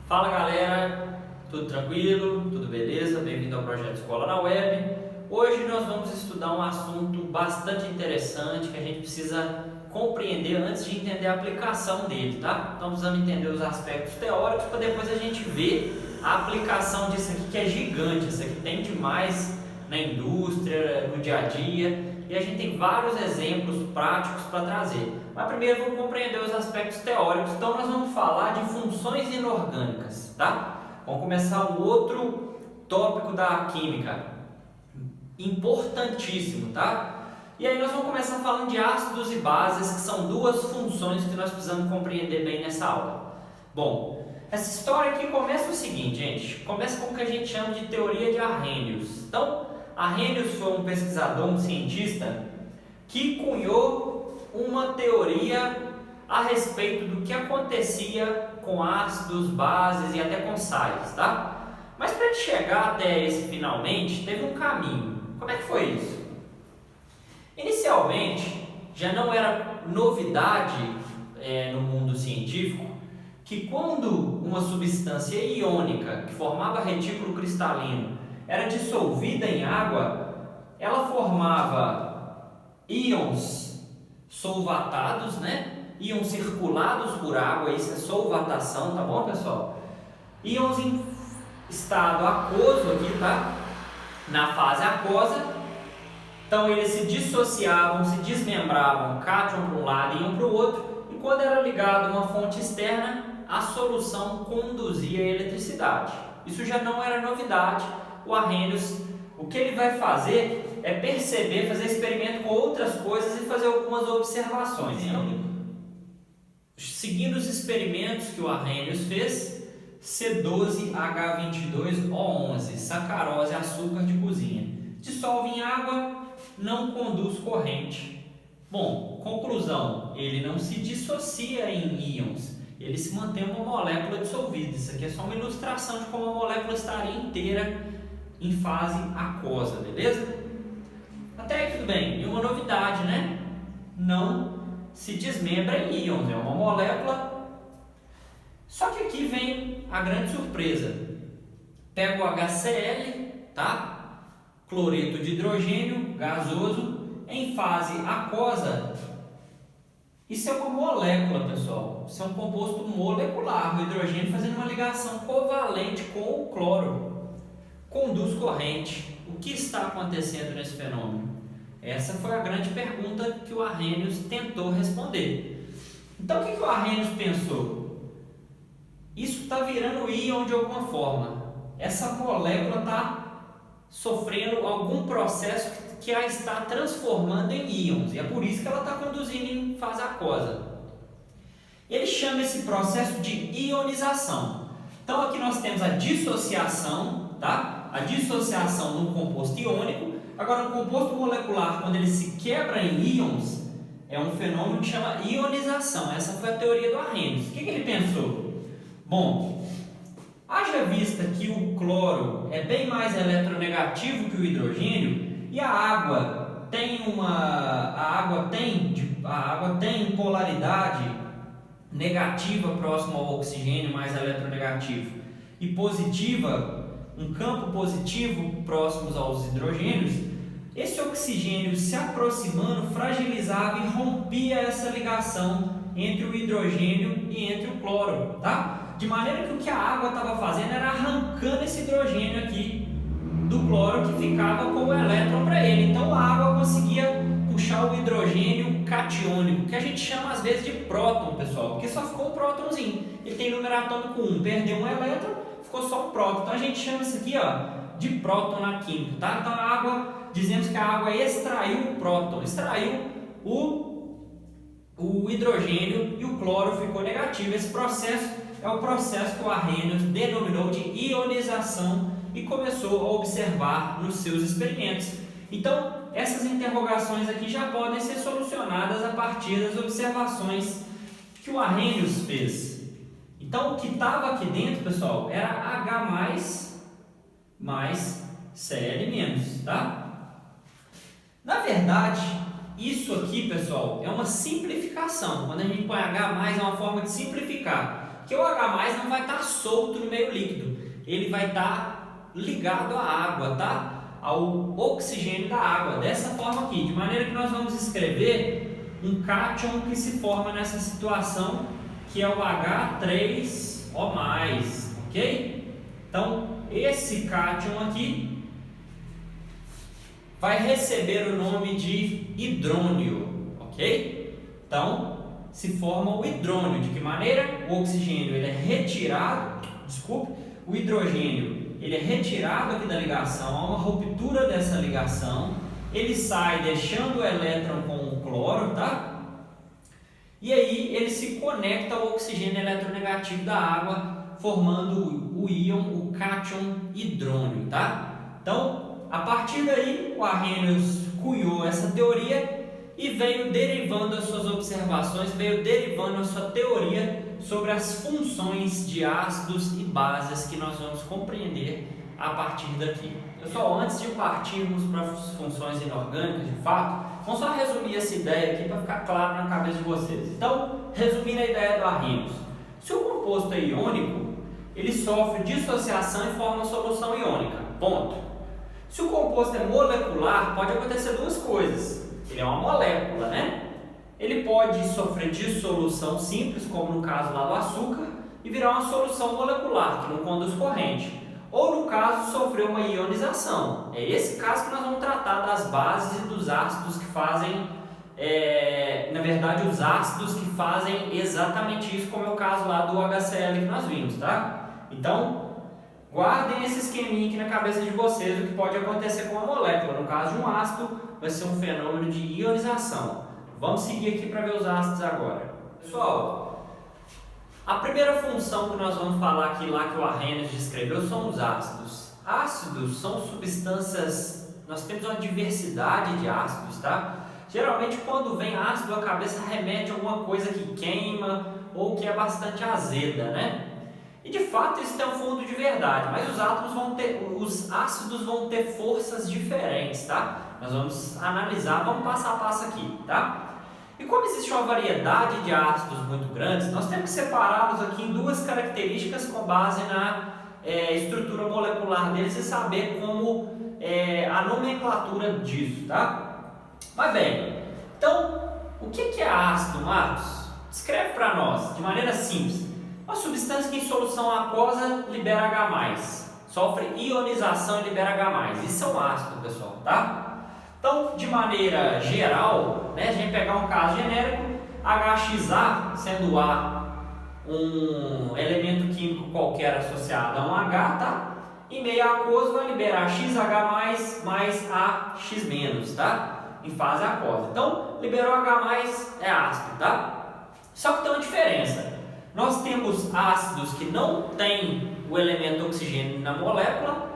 Fala galera, tudo tranquilo? Tudo beleza? Bem-vindo ao projeto Escola na Web. Hoje nós vamos estudar um assunto bastante interessante que a gente precisa compreender antes de entender a aplicação dele, tá? Então precisamos entender os aspectos teóricos para depois a gente ver a aplicação disso aqui que é gigante. Isso aqui tem demais na indústria, no dia a dia, e a gente tem vários exemplos práticos para trazer. Mas primeiro vamos compreender os aspectos teóricos. Então nós vamos falar de funções inorgânicas, tá? Vamos começar um outro tópico da química, importantíssimo, tá? E aí nós vamos começar falando de ácidos e bases, que são duas funções que nós precisamos compreender bem nessa aula. Bom, essa história aqui começa o seguinte, gente. Começa com o que a gente chama de teoria de Arrhenius. Então, Arrhenius foi um pesquisador, um cientista, que cunhou uma teoria a respeito do que acontecia com ácidos, bases e até com sais, tá? Mas para ele chegar até esse finalmente, teve um caminho. Como é que foi isso? Inicialmente, já não era novidade no mundo científico que quando uma substância iônica que formava retículo cristalino era dissolvida em água, ela formava íons solvatados, né? Íons circulados por água, isso é solvatação, tá bom, pessoal? Íons em estado aquoso aqui, tá? Na fase aquosa. Então eles se dissociavam, se desmembravam, cátion para um lado e iam para o outro, e quando era ligado a uma fonte externa, a solução conduzia a eletricidade. Isso já não era novidade. O Arrhenius, o que ele vai fazer é perceber, fazer experimento com outras coisas e fazer algumas observações. Então, seguindo os experimentos que o Arrhenius fez, C12H22O11, sacarose, açúcar de cozinha, dissolve em água, não conduz corrente. Bom, conclusão, ele não se dissocia em íons, ele se mantém uma molécula dissolvida. Isso aqui é só uma ilustração de como a molécula estaria inteira em fase aquosa, beleza? Até aí tudo bem. E uma novidade, né? Não se desmembra em íons, é uma molécula. Só que aqui vem a grande surpresa. Pega o HCl, tá? Cloreto de hidrogênio gasoso em fase aquosa. Isso é uma molécula, pessoal. Isso é um composto molecular, o hidrogênio fazendo uma ligação covalente com o cloro. Conduz corrente. O que está acontecendo nesse fenômeno? Essa foi a grande pergunta que o Arrhenius tentou responder. Então, o que o Arrhenius pensou? Isso está virando íon de alguma forma. Essa molécula está sofrendo algum processo que a está transformando em íons, e é por isso que ela está conduzindo em fase aquosa. Ele chama esse processo de ionização. Então aqui nós temos a dissociação, tá? A dissociação no composto iônico. Agora, no composto molecular, quando ele se quebra em íons, é um fenômeno que chama ionização. Essa foi a teoria do Arrhenius. O que ele pensou? Bom, haja vista que o cloro é bem mais eletronegativo que o hidrogênio e a água tem polaridade negativa próxima ao oxigênio, mais eletronegativo, e positiva, um campo positivo próximos aos hidrogênios. Esse oxigênio se aproximando fragilizava e rompia essa ligação entre o hidrogênio e entre o cloro, tá? De maneira que o que a água estava fazendo era arrancando esse hidrogênio aqui do cloro, que ficava com o elétron para ele. Então a água conseguia puxar o hidrogênio catiônico, que a gente chama às vezes de próton, pessoal, porque só ficou um prótonzinho. Ele tem número atômico 1, perdeu um elétron, ficou só um próton. Então a gente chama isso aqui, ó, de próton na química, tá? Então a água, dizemos que a água extraiu o próton, extraiu o hidrogênio e o cloro ficou negativo. Esse processo é o processo que o Arrhenius denominou de ionização e começou a observar nos seus experimentos. Então, essas interrogações aqui já podem ser solucionadas a partir das observações que o Arrhenius fez. Então, o que estava aqui dentro, pessoal, era H mais Cl-, tá? Na verdade, isso aqui, pessoal, é uma simplificação. Quando a gente põe H+, é uma forma de simplificar. Porque o H+ não vai estar solto no meio líquido, ele vai estar ligado à água, tá? Ao oxigênio da água, dessa forma aqui, de maneira que nós vamos escrever um cátion que se forma nessa situação, que é o H3O+, ok? Então, esse cátion aqui vai receber o nome de hidrônio, ok? Então, se forma o hidrônio. De que maneira? O oxigênio ele é retirado, o hidrogênio ele é retirado aqui da ligação, há uma ruptura dessa ligação, ele sai deixando o elétron com o cloro, tá? E aí ele se conecta ao oxigênio eletronegativo da água, formando o íon, o cátion hidrônio, tá? Então, a partir daí, o Arrhenius cunhou essa teoria e veio derivando as suas observações, veio derivando a sua teoria sobre as funções de ácidos e bases que nós vamos compreender a partir daqui. Pessoal, antes de partirmos para as funções inorgânicas, de fato, vamos só resumir essa ideia aqui para ficar claro na cabeça de vocês. Então, resumindo a ideia do Arrhenius, se o composto é iônico, ele sofre dissociação e forma uma solução iônica, ponto. Se o composto é molecular, pode acontecer duas coisas. Ele é uma molécula, né? Ele pode sofrer dissolução simples, como no caso lá do açúcar, e virar uma solução molecular, que não conduz corrente. Ou no caso, sofrer uma ionização. É esse caso que nós vamos tratar das bases e dos ácidos que fazem, na verdade, os ácidos que fazem exatamente isso, como é o caso lá do HCl que nós vimos, tá? Então, guardem esse esqueminha aqui na cabeça de vocês, o que pode acontecer com a molécula. No caso de um ácido, vai ser um fenômeno de ionização. Vamos seguir aqui para ver os ácidos agora. Pessoal, a primeira função que nós vamos falar aqui, lá que o Arrhenius descreveu, são os ácidos. Ácidos são substâncias, nós temos uma diversidade de ácidos, tá? Geralmente quando vem ácido, a cabeça remete a alguma coisa que queima ou que é bastante azeda, né? E de fato isso tem um fundo de verdade, mas os ácidos vão ter forças diferentes, tá? Nós vamos analisar, vamos passo a passo aqui, tá? E como existe uma variedade de ácidos muito grandes, nós temos que separá-los aqui em duas características com base na estrutura molecular deles e saber como a nomenclatura disso, tá? Mas bem, então, o que é ácido, Marcos? Descreve para nós, de maneira simples. Uma substância que em solução aquosa libera H+, sofre ionização e libera H+. Isso é um ácido, pessoal, tá? Então, de maneira geral, né, a gente pegar um caso genérico, HXA, sendo A um elemento químico qualquer associado a um H, tá? Em meio aquoso vai liberar XH+, mais AX-, tá? Em fase aquosa. Então, liberou H+, é ácido, tá? Só que tem uma diferença. Nós temos ácidos que não têm o elemento oxigênio na molécula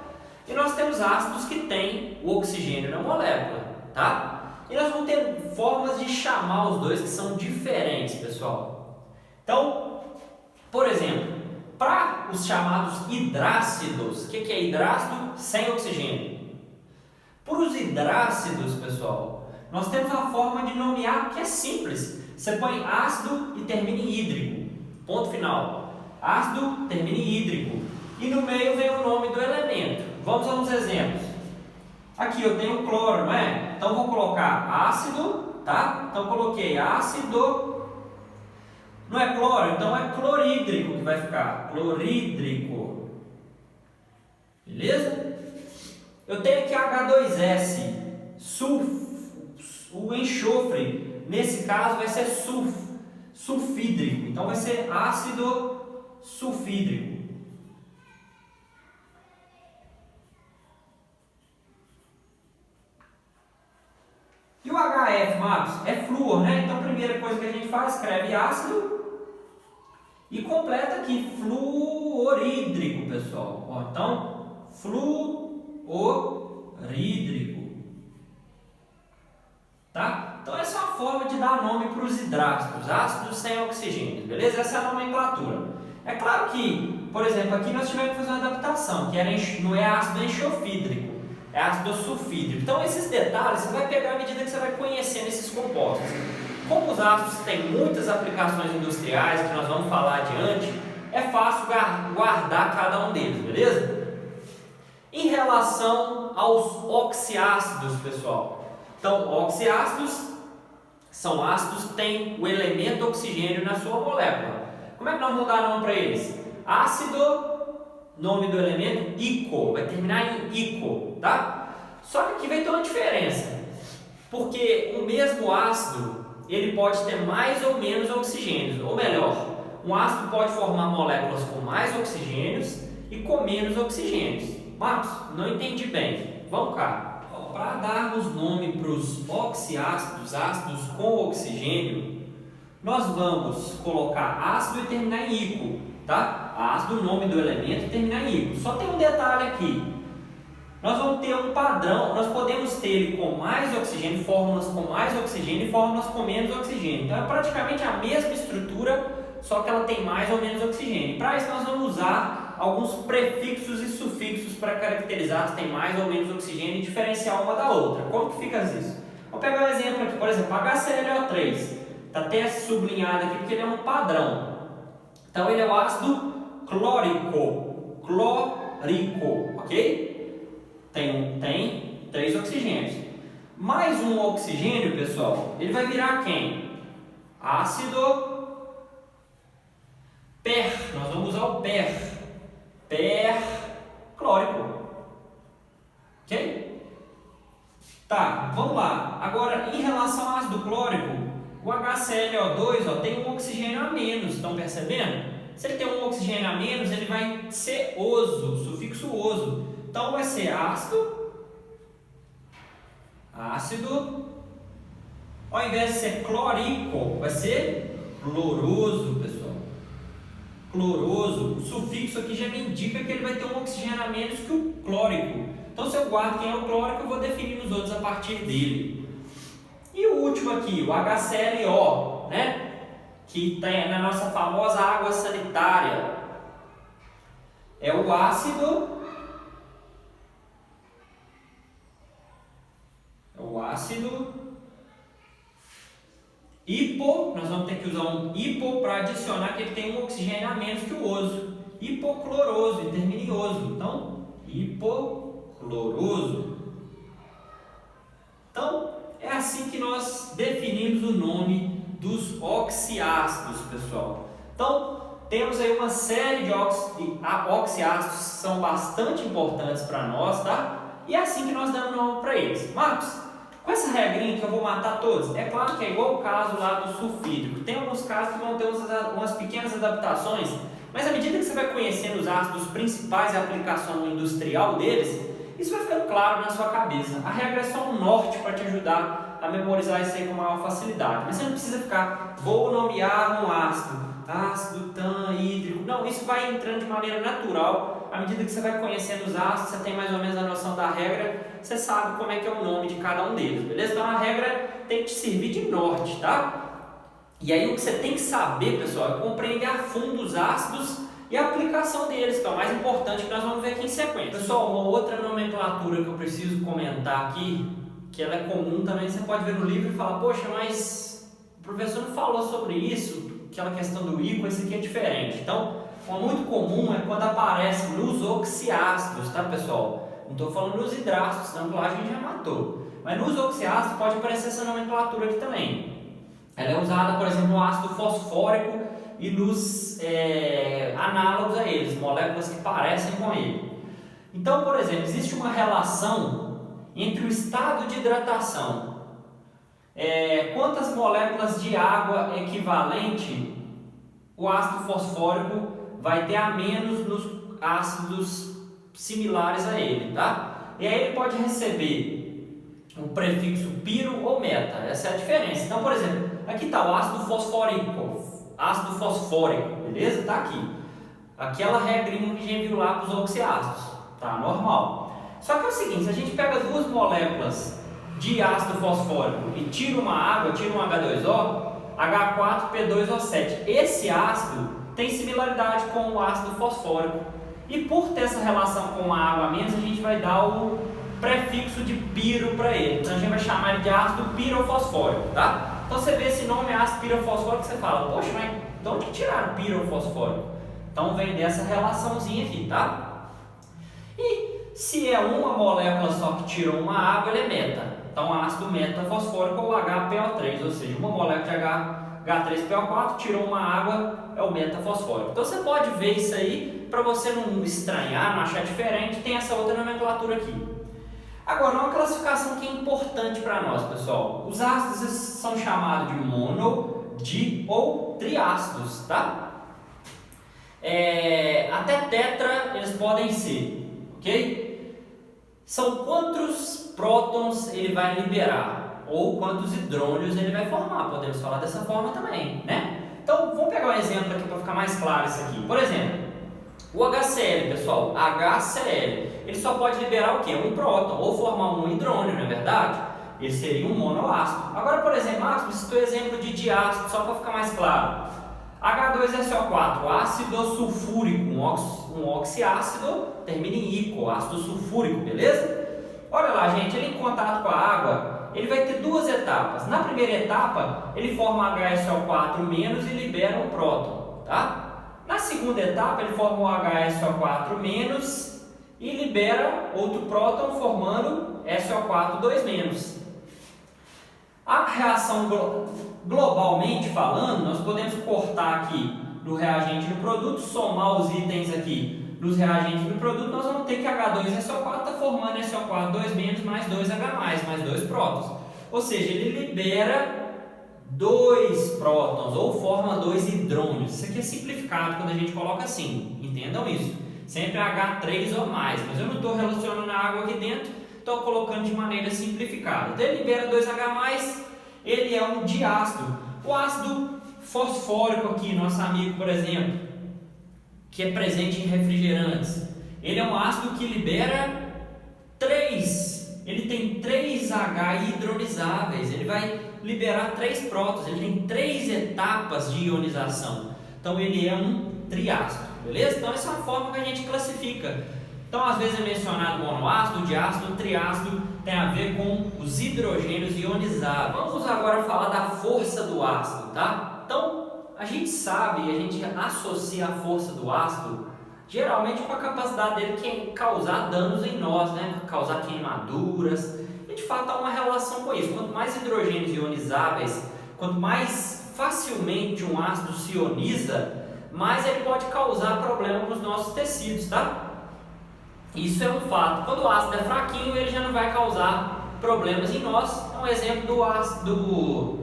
e nós temos ácidos que têm o oxigênio na molécula, tá? E nós vamos ter formas de chamar os dois que são diferentes, pessoal. Então, por exemplo, para os chamados hidrácidos, o que é hidrácido? Sem oxigênio. Para os hidrácidos, pessoal, nós temos uma forma de nomear que é simples. Você põe ácido e termina em hídrico. Ponto final. Ácido termina em hídrico. E no meio vem o nome do elemento. Vamos a uns exemplos. Aqui eu tenho cloro, não é? Então vou colocar ácido, tá? Então coloquei ácido. Não é cloro, então é clorídrico que vai ficar. Clorídrico. Beleza? Eu tenho aqui H2S. O enxofre, nesse caso, vai ser sulfídrico. Então vai ser ácido sulfídrico. E o HF, Marcos, é flúor, né? Então a primeira coisa que a gente faz, escreve ácido e completa aqui, fluorídrico, pessoal. Ó, então, fluorídrico. Tá? Então essa é uma forma de dar nome para os hidrácidos, ácidos sem oxigênio, beleza? Essa é a nomenclatura. É claro que, por exemplo, aqui nós tivemos que fazer uma adaptação, que não é ácido enxofídrico, é ácido sulfídrico. Então esses detalhes você vai pegar à medida que você vai conhecendo esses compostos. Como os ácidos têm muitas aplicações industriais, que nós vamos falar adiante, é fácil guardar cada um deles, beleza? Em relação aos oxiácidos, pessoal. Então, oxiácidos são ácidos que têm o elemento oxigênio na sua molécula. Como é que nós vamos dar nome para eles? Ácido, nome do elemento, ico, vai terminar em ico, tá? Só que aqui vai ter uma diferença, porque o mesmo ácido, ele pode ter mais ou menos oxigênios, ou melhor, um ácido pode formar moléculas com mais oxigênios e com menos oxigênios. Marcos, não entendi bem, vamos cá. Para darmos nome para os oxiácidos, ácidos com oxigênio, nós vamos colocar ácido e terminar em ico, tá? Ácido, nome do elemento, e terminar em ico. Só tem um detalhe aqui. Nós vamos ter um padrão, nós podemos ter ele com mais oxigênio, fórmulas com mais oxigênio e fórmulas com menos oxigênio. Então é praticamente a mesma estrutura, só que ela tem mais ou menos oxigênio. Para isso nós vamos usar alguns prefixos e sufixos para caracterizar se tem mais ou menos oxigênio e diferenciar uma da outra. Como que fica isso? Vamos pegar um exemplo aqui, por exemplo, HClO3. Está até sublinhado aqui porque ele é um padrão. Então ele é o ácido clórico, ok? Tem 3 oxigênios. Mais um oxigênio, pessoal, ele vai virar quem? Ácido nós vamos usar o perclórico, ok? Tá, vamos lá. Agora, em relação ao ácido clórico, o HClO2 tem um oxigênio a menos, estão percebendo? Se ele tem um oxigênio a menos, ele vai ser oso, sufixo oso. Então vai ser ácido, ao invés de ser clórico, vai ser cloroso, pessoal. Cloroso, o sufixo aqui já me indica que ele vai ter um oxigênio a menos que o clórico. Então se eu guardo quem é o clórico, eu vou definir os outros a partir dele. E o último aqui, o HClO, né? Que tem na nossa famosa água sanitária. É o ácido hipo, nós vamos ter que usar um hipo para adicionar que ele tem um oxigênio a menos que o oso. Hipocloroso, e termina em oso. Então, hipocloroso. Então, é assim que nós definimos o nome dos oxiácidos, pessoal. Então, temos aí uma série de oxiácidos que são bastante importantes para nós, tá? E é assim que nós damos nome para eles. Marcos, com essa regrinha que eu vou matar todos, é claro que é igual o caso lá do sulfídrico. Tem alguns casos que vão ter umas pequenas adaptações, mas à medida que você vai conhecendo os ácidos principais e a aplicação industrial deles, isso vai ficando claro na sua cabeça. A regra é só um norte para te ajudar a memorizar isso aí com maior facilidade. Mas você não precisa ficar, vou nomear um ácido tan, hídrico. Não, isso vai entrando de maneira natural. À medida que você vai conhecendo os ácidos, você tem mais ou menos a noção da regra, você sabe como é que é o nome de cada um deles, beleza? Então a regra tem que te servir de norte, tá? E aí o que você tem que saber, pessoal, é compreender a fundo os ácidos e a aplicação deles, que é o mais importante que nós vamos ver aqui em sequência. Pessoal, uma outra nomenclatura que eu preciso comentar aqui, que ela é comum também, você pode ver no livro e falar, poxa, mas o professor não falou sobre isso, aquela questão do ícaro, esse aqui é diferente. Então, uma muito comum é quando aparece nos oxiácidos, tá, pessoal? Não estou falando nos hidrácidos, não, que lá a gente já matou. Mas nos oxiácidos pode aparecer essa nomenclatura aqui também. Ela é usada, por exemplo, no ácido fosfórico e nos análogos a eles, moléculas que parecem com ele. Então, por exemplo, existe uma relação entre o estado de hidratação, quantas moléculas de água equivalente o ácido fosfórico vai ter a menos nos ácidos similares a ele, tá? E aí ele pode receber um prefixo piro ou meta, essa é a diferença. Então, por exemplo, aqui está o ácido fosfórico, beleza? Tá aqui. Aquela regrinha que a gente viu lá para os oxiácidos, tá? Normal. Só que é o seguinte, se a gente pega duas moléculas de ácido fosfórico e tira uma água, tira um H2O, H4P2O7, esse ácido tem similaridade com o ácido fosfórico. E por ter essa relação com a água a menos, a gente vai dar o prefixo de piro para ele. Então a gente vai chamar ele de ácido pirofosfórico, tá? Então você vê esse nome ácido pirofosfórico, você fala, poxa, mas de onde tiraram pirofosfórico? Então vem dessa relaçãozinha aqui, tá? E se é uma molécula só que tirou uma água, ele é meta. Então ácido metafosfórico ou HPO3, ou seja, uma molécula de H3PO4 tirou uma água, é o metafosfórico. Então você pode ver isso aí, para você não estranhar, não achar diferente, tem essa outra nomenclatura aqui. Agora, uma classificação que é importante para nós, pessoal. Os ácidos são chamados de mono, di ou triácidos, tá? Até tetra eles podem ser, ok? São quantos prótons ele vai liberar ou quantos hidrônios ele vai formar. Podemos falar dessa forma também, né? Então, vamos pegar um exemplo aqui para ficar mais claro isso aqui. Por exemplo, o HCl, pessoal, HCl, ele só pode liberar o quê? Um próton, ou formar um hidrônio, não é verdade? Ele seria um monoácido. Agora, por exemplo, eu citou exemplo de diácido, só para ficar mais claro. H2SO4, ácido sulfúrico, um oxiácido, termina em ico, ácido sulfúrico, beleza? Olha lá, gente, ele em contato com a água, ele vai ter duas etapas. Na primeira etapa, ele forma HSO4- e libera um próton, tá? Na segunda etapa, ele forma o HSO4- e libera outro próton, formando SO4-2-. A reação, globalmente falando, nós podemos cortar aqui do reagente no produto, somar os itens aqui dos reagentes no produto, nós vamos ter que H2SO4 está formando SO4-2- mais 2H+, mais 2 prótons. Ou seja, ele libera 2 prótons ou forma 2 hidrônios. Isso aqui é simplificado quando a gente coloca assim, entendam isso. Sempre H3 ou mais, mas eu não estou relacionando a água aqui dentro, estou colocando de maneira simplificada. Então ele libera 2H+, ele é um diácido. O ácido fosfórico aqui, nosso amigo, por exemplo, que é presente em refrigerantes, ele é um ácido que libera 3, ele tem 3H hidronizáveis, ele vai liberar 3 prótons, ele tem 3 etapas de ionização, então ele é um triácido, beleza? Então essa é uma forma que a gente classifica. Então às vezes é mencionado monoácido, diácido, triácido, tem a ver com os hidrogênios ionizáveis. Vamos agora falar da força do ácido, tá? Então a gente sabe, a gente associa a força do ácido geralmente com a capacidade dele de causar danos em nós, né? Causar queimaduras. E de fato há uma relação com isso. Quanto mais hidrogênios ionizáveis, quanto mais facilmente um ácido se ioniza, mais ele pode causar problema para os nossos tecidos, tá? Isso é um fato. Quando o ácido é fraquinho, ele já não vai causar problemas em nós. É um exemplo do ácido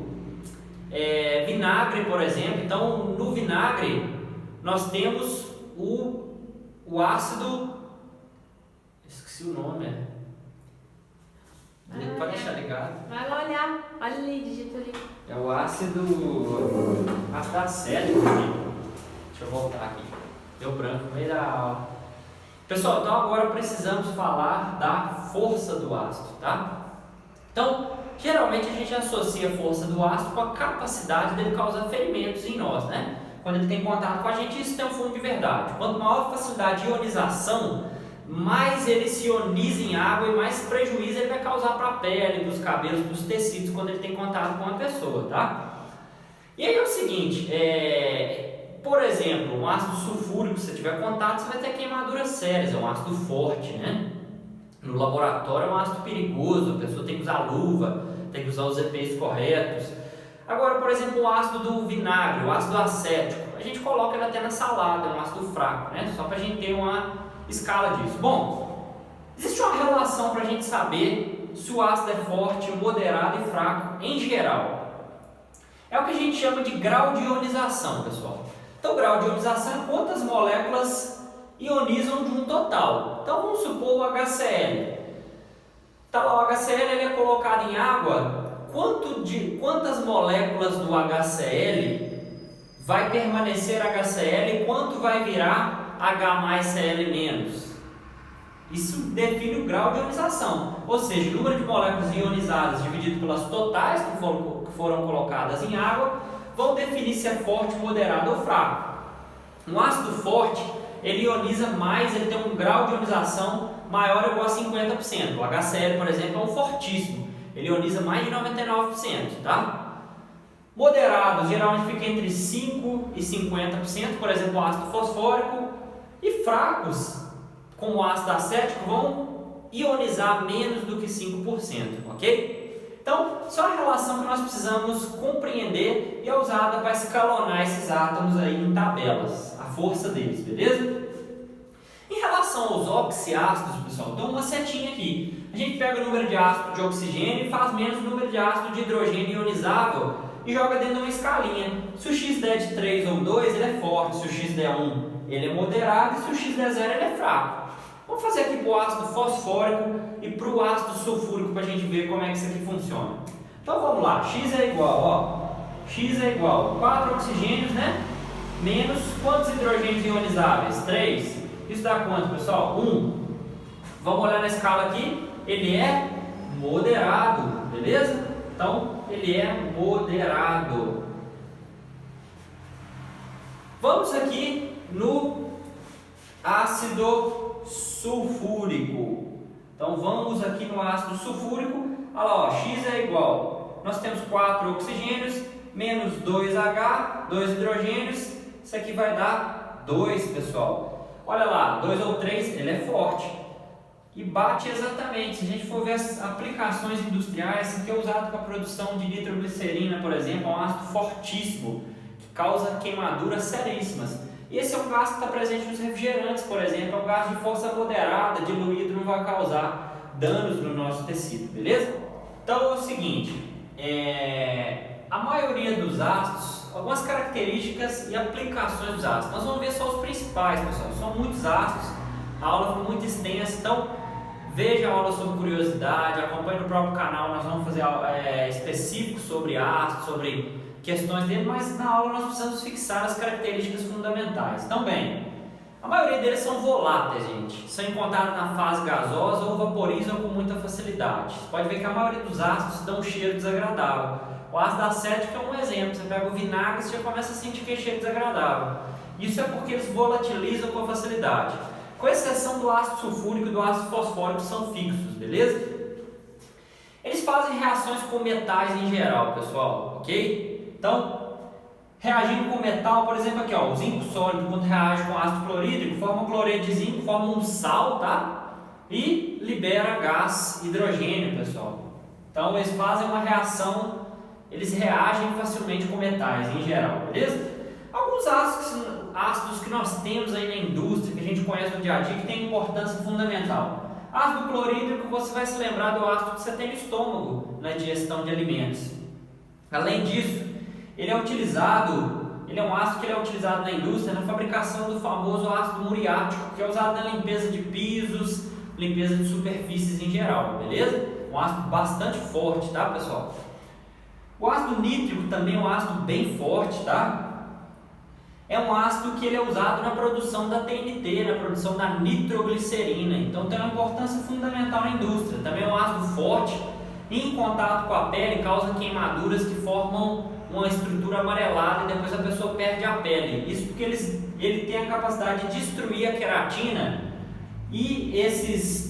vinagre, por exemplo. Então, no vinagre, nós temos o ácido... Esqueci o nome, pode deixar ligado. Vai lá olhar. Olha ali, digita ali. É o ácido acético. Deixa eu voltar aqui. Deu branco no meio da aula. Pessoal, então agora precisamos falar da força do ácido, tá? Então, geralmente a gente associa a força do ácido com a capacidade dele causar ferimentos em nós, né? Quando ele tem contato com a gente, isso tem um fundo de verdade. Quanto maior a facilidade de ionização, mais ele se ioniza em água e mais prejuízo ele vai causar para a pele, para os cabelos, para os tecidos quando ele tem contato com a pessoa, tá? E aí é o seguinte, por exemplo, um ácido sulfúrico, se você tiver contato, você vai ter queimaduras sérias, é um ácido forte, né? No laboratório é um ácido perigoso, a pessoa tem que usar luva, tem que usar os EPIs corretos. Agora, por exemplo, o ácido do vinagre, o ácido acético, a gente coloca ele até na salada, é um ácido fraco, né? Só para a gente ter uma escala disso. Bom, existe uma relação para a gente saber se o ácido é forte, moderado e fraco em geral. É o que a gente chama de grau de ionização, pessoal. Então, o grau de ionização é quantas moléculas ionizam de um total. Então, vamos supor o HCl. Tá lá, o HCl ele é colocado em água. Quantas moléculas do HCl vai permanecer HCl e quanto vai virar H mais Cl-? Isso define o grau de ionização. Ou seja, o número de moléculas ionizadas dividido pelas totais que foram colocadas em água vão definir se é forte, moderado ou fraco. Um ácido forte, ele ioniza mais, ele tem um grau de ionização maior ou igual a 50%. O HCl, por exemplo, é um fortíssimo. Ele ioniza mais de 99%, tá? Moderados geralmente fica entre 5% e 50%, por exemplo, o ácido fosfórico. E fracos, como o ácido acético, vão ionizar menos do que 5%, ok? Então, só a relação que nós precisamos compreender e é usada para escalonar esses átomos aí em tabelas, a força deles, beleza? Em relação aos oxiácidos, pessoal, dou uma setinha aqui. A gente pega o número de ácido de oxigênio e faz menos o número de ácido de hidrogênio ionizável e joga dentro de uma escalinha. Se o X der de 3 ou 2, ele é forte. Se o X der 1, ele é moderado. E se o X der 0, ele é fraco. Vamos fazer aqui para o ácido fosfórico e para o ácido sulfúrico para a gente ver como é que isso aqui funciona. Então vamos lá. X é igual, ó. X é igual 4 oxigênios, né? Menos quantos hidrogênios ionizáveis? 3. Isso dá quanto, pessoal? 1. Vamos olhar na escala aqui. Ele é moderado, beleza? Então, ele é moderado. Vamos aqui no ácido sulfúrico. Então, vamos aqui no ácido sulfúrico. Olha lá, ó, X é igual. Nós temos 4 oxigênios, menos 2H, 2 hidrogênios. Isso aqui vai dar 2, pessoal. Olha lá, 2 ou 3, ele é forte. E bate exatamente. Se a gente for ver as aplicações industriais, isso aqui é usado para a produção de nitroglicerina, por exemplo, é um ácido fortíssimo, que causa queimaduras seríssimas. E esse é um gás que está presente nos refrigerantes, por exemplo, é um gás de força moderada, diluído, não vai causar danos no nosso tecido, beleza? Então é o seguinte, a maioria dos ácidos, algumas características e aplicações dos ácidos, nós vamos ver só os principais, pessoal, são muitos ácidos, a aula foi muito extensa, então veja a aula sobre curiosidade, acompanhe no próprio canal, nós vamos fazer específicos sobre ácidos, sobre questões dele, mas na aula nós precisamos fixar as características fundamentais. Então, bem, a maioria deles são voláteis, gente, são encontrados na fase gasosa ou vaporizam com muita facilidade. Você pode ver que a maioria dos ácidos dão um cheiro desagradável. O ácido acético é um exemplo, você pega o vinagre e já começa a sentir que é cheiro desagradável. Isso é porque eles volatilizam com facilidade. Com exceção do ácido sulfúrico e do ácido fosfórico, são fixos, beleza? Eles fazem reações com metais em geral, pessoal, ok? Então, reagindo com metal, por exemplo, aqui, ó, o zinco sólido, quando reage com ácido clorídrico, forma um cloreto de zinco, forma um sal, tá? E libera gás hidrogênio, pessoal. Então, eles fazem uma reação, eles reagem facilmente com metais em geral, beleza? Alguns ácidos que nós temos aí na indústria, que a gente conhece no dia a dia, que tem importância fundamental. Ácido clorídrico, você vai se lembrar do ácido que você tem no estômago, na digestão de alimentos. Além disso, ele é um ácido que é utilizado na indústria na fabricação do famoso ácido muriático, que é usado na limpeza de pisos, limpeza de superfícies em geral, beleza? Um ácido bastante forte, tá, pessoal? O ácido nítrico também é um ácido bem forte, tá? É um ácido que ele é usado na produção da TNT, na produção da nitroglicerina. Então tem uma importância fundamental na indústria. Também é um ácido forte, em contato com a pele causa queimaduras que formam uma estrutura amarelada e depois a pessoa perde a pele. Isso porque ele tem a capacidade de destruir a queratina e esses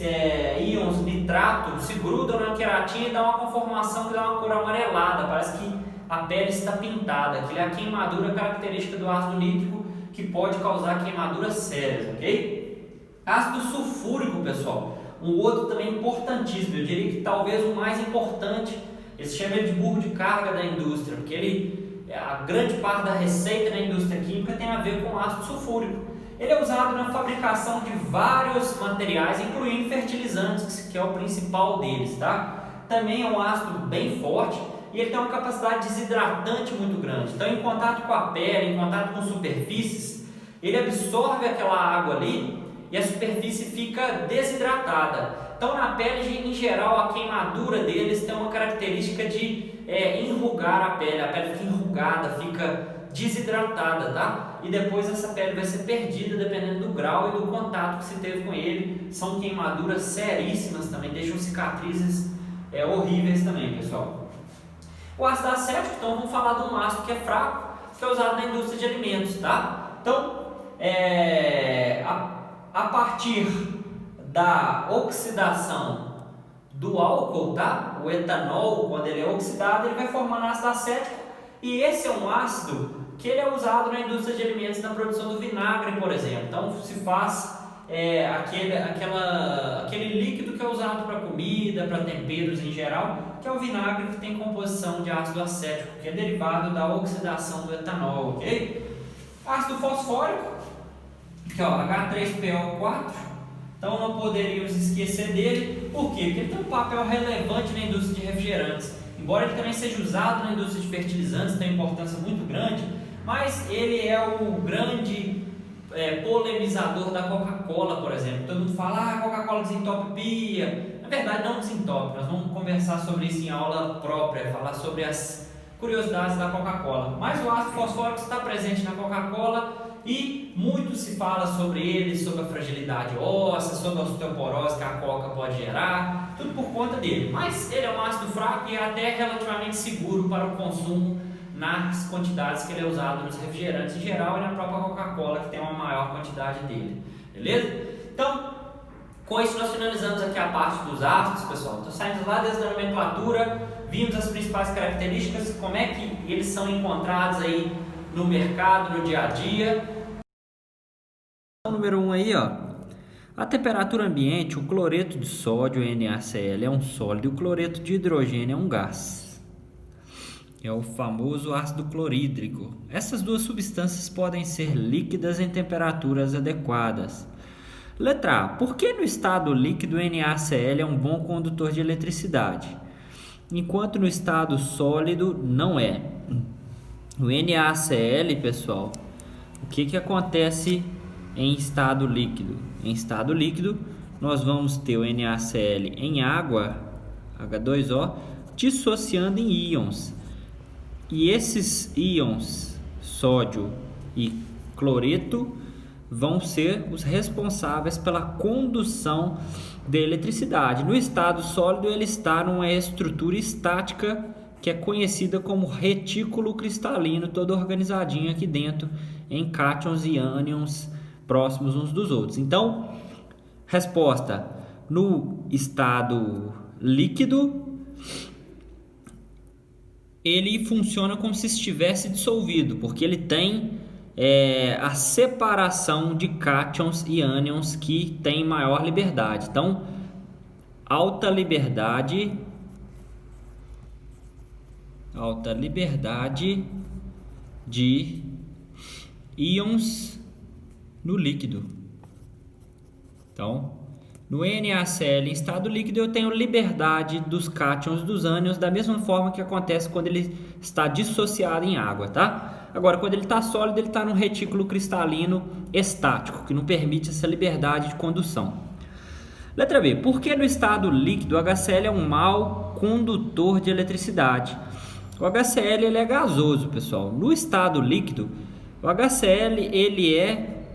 íons nitrato se grudam na queratina e dá uma conformação que dá uma cor amarelada. Parece que a pele está pintada, que é a queimadura característica do ácido nítrico que pode causar queimaduras sérias, ok? Ácido sulfúrico, pessoal, um outro também importantíssimo, eu diria que talvez o mais importante, eles chamam ele de burro de carga da indústria, porque a grande parte da receita na indústria química tem a ver com ácido sulfúrico. Ele é usado na fabricação de vários materiais, incluindo fertilizantes, que é o principal deles, tá? Também é um ácido bem forte, e ele tem uma capacidade desidratante muito grande. Então, em contato com a pele, em contato com superfícies, ele absorve aquela água ali e a superfície fica desidratada. Então, na pele, em geral, a queimadura deles tem uma característica de enrugar a pele fica enrugada, fica desidratada, tá? E depois essa pele vai ser perdida dependendo do grau e do contato que se teve com ele. São queimaduras seríssimas também, deixam cicatrizes horríveis também, pessoal. O ácido acético, então vamos falar de um ácido que é fraco, que é usado na indústria de alimentos, tá? Então, a partir da oxidação do álcool, tá? O etanol, quando ele é oxidado, ele vai formando ácido acético E esse é um ácido que ele é usado na indústria de alimentos na produção do vinagre, por exemplo. Então se faz aquele líquido que é usado para comida, para temperos em geral, que é o vinagre, que tem composição de ácido acético, que é derivado da oxidação do etanol, ok? Ácido fosfórico, que é o H3PO4. Então não poderíamos esquecer dele. Por quê? Porque ele tem um papel relevante na indústria de refrigerantes. Embora ele também seja usado na indústria de fertilizantes, tem uma importância muito grande, mas ele é o grande polemizador da Coca-Cola, por exemplo. Todo mundo fala, a Coca-Cola desentopia. Na verdade não desentope, nós vamos conversar sobre isso em aula própria, falar sobre as curiosidades da Coca-Cola. Mas o ácido fosfórico está presente na Coca-Cola e muito se fala sobre ele, sobre a fragilidade óssea, sobre a osteoporose que a Coca pode gerar, tudo por conta dele. Mas ele é um ácido fraco e é até relativamente seguro para o consumo nas quantidades que ele é usado nos refrigerantes em geral e na própria Coca-Cola, que tem uma maior quantidade dele. Beleza? Então, com isso nós finalizamos aqui a parte dos ácidos, pessoal. Então saímos lá desde a nomenclatura, vimos as principais características, como é que eles são encontrados aí no mercado, no dia a dia. Número 1 aí, ó. A temperatura ambiente, o cloreto de sódio, NaCl, é um sólido e o cloreto de hidrogênio é um gás. É o famoso ácido clorídrico. Essas duas substâncias podem ser líquidas em temperaturas adequadas. Letra A. Por que no estado líquido NaCl é um bom condutor de eletricidade, enquanto no estado sólido não é? O NaCl, pessoal, o que acontece em estado líquido? Em estado líquido, nós vamos ter o NaCl em água, H2O, dissociando em íons. E esses íons, sódio e cloreto, vão ser os responsáveis pela condução da eletricidade. No estado sólido, ele está numa estrutura estática que é conhecida como retículo cristalino, todo organizadinho aqui dentro, em cátions e ânions próximos uns dos outros. Então, resposta: no estado líquido, ele funciona como se estivesse dissolvido, porque ele tem a separação de cátions e ânions que tem maior liberdade. Então, alta liberdade de íons no líquido. Então, no NaCl em estado líquido eu tenho liberdade dos cátions dos ânions da mesma forma que acontece quando ele está dissociado em água, tá? Agora, quando ele está sólido, ele está num retículo cristalino estático, que não permite essa liberdade de condução. Letra B. Por que no estado líquido o HCl é um mau condutor de eletricidade? O HCl ele é gasoso, pessoal. No estado líquido, o HCl ele é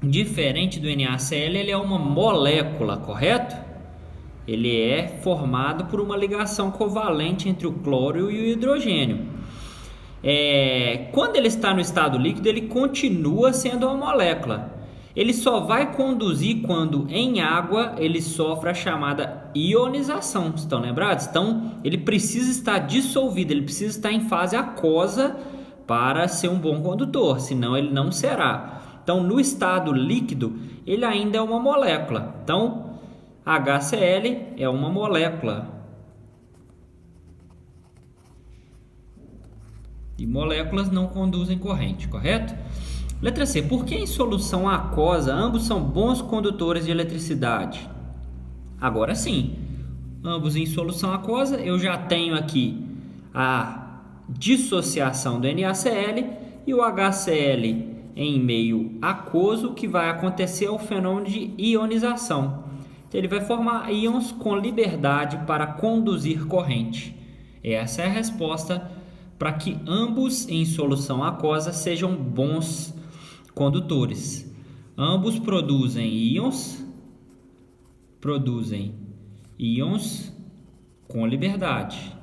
diferente do NaCl, ele é uma molécula, correto? Ele é formado por uma ligação covalente entre o cloro e o hidrogênio. Quando ele está no estado líquido, ele continua sendo uma molécula. Ele só vai conduzir quando em água ele sofre a chamada ionização. Estão lembrados? Então, ele precisa estar dissolvido, ele precisa estar em fase aquosa para ser um bom condutor, senão ele não será. Então, no estado líquido, ele ainda é uma molécula. Então, HCl é uma molécula. E moléculas não conduzem corrente, correto? Letra C. Por que em solução aquosa ambos são bons condutores de eletricidade? Agora sim. Ambos em solução aquosa, eu já tenho aqui a dissociação do NaCl e o HCl em meio aquoso, que vai acontecer o fenômeno de ionização. Então, ele vai formar íons com liberdade para conduzir corrente. Essa é a resposta para que ambos em solução aquosa sejam bons condutores. Ambos produzem íons com liberdade.